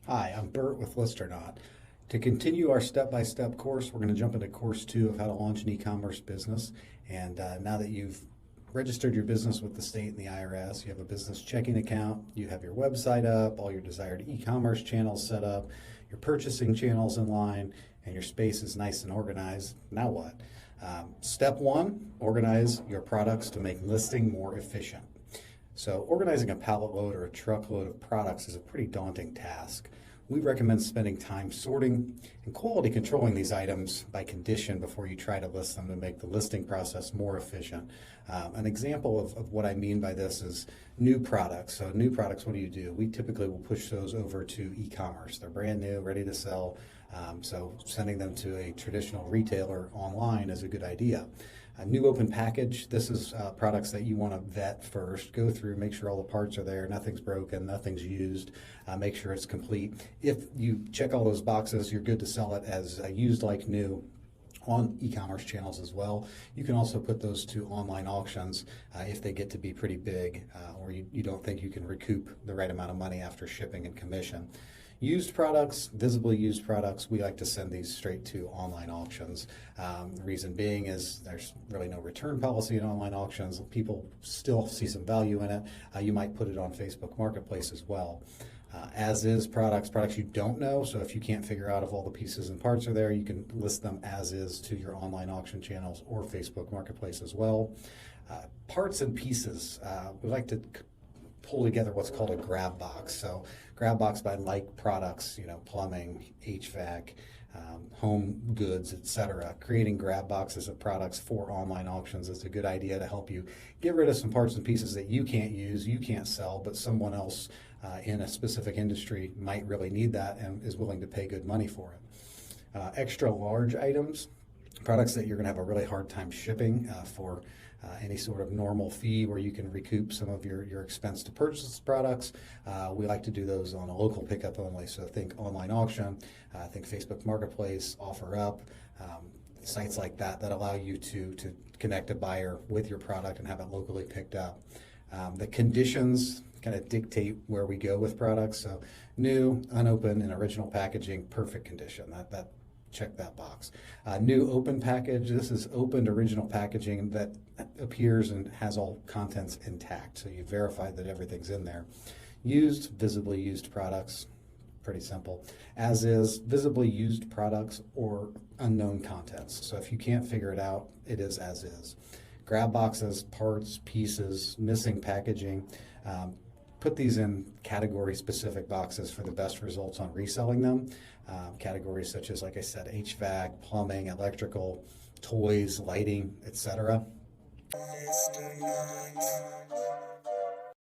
Hi, I'm Bert with Listernaut. To continue our step-by-step course, we're going to jump into course 2 of how to launch an e-commerce business. And now that you've registered your business with the state and the IRS, you have a business checking account, you have your website up, all your desired e-commerce channels set up, your purchasing channels in line, and your space is nice and organized. Now what? Step 1, organize your products to make listing more efficient. So organizing a pallet load or a truckload of products is a pretty daunting task. We recommend spending time sorting and quality controlling these items by condition before you try to list them to make the listing process more efficient. An example of what I mean by this is new products. So new products, what do? We typically will push those over to e-commerce. They're brand new, ready to sell. So sending them to a traditional retailer online is a good idea. A new open package, this is products that you want to vet first, go through, make sure all the parts are there, nothing's broken, nothing's used, make sure it's complete. If you check all those boxes, you're good to sell it as used like new on e-commerce channels as well. You can also put those to online auctions if they get to be pretty big or you don't think you can recoup the right amount of money after shipping and commission. Used products, visibly used products, we like to send these straight to online auctions. The reason being is there's really no return policy in online auctions. People still see some value in it. You might put it on Facebook Marketplace as well. As is products you don't know. So if you can't figure out if all the pieces and parts are there, you can list them as is to your online auction channels or Facebook Marketplace as well. Parts and pieces, we like to pull together what's called a grab box. So grab box by like products, plumbing, HVAC, home goods, etc. Creating grab boxes of products for online auctions is a good idea to help you get rid of some parts and pieces that you can't use, you can't sell, but someone else in a specific industry might really need that and is willing to pay good money for it. Extra large items, products that you're going to have a really hard time shipping for any sort of normal fee where you can recoup some of your expense to purchase products. We like to do those on a local pickup only. So think online auction, think Facebook Marketplace, OfferUp, sites like that allow you to connect a buyer with your product and have it locally picked up. The conditions kind of dictate where we go with products. So new, unopened, and original packaging, perfect condition. That check that box. New open package, this is opened original packaging that appears and has all contents intact. So you verify that everything's in there. Used, visibly used products, pretty simple. As is, visibly used products or unknown contents. So if you can't figure it out, it is as is. Grab boxes, parts, pieces, missing packaging. Put these in category specific boxes for the best results on reselling them. Categories such as, like I said, HVAC, plumbing, electrical, toys, lighting, etc.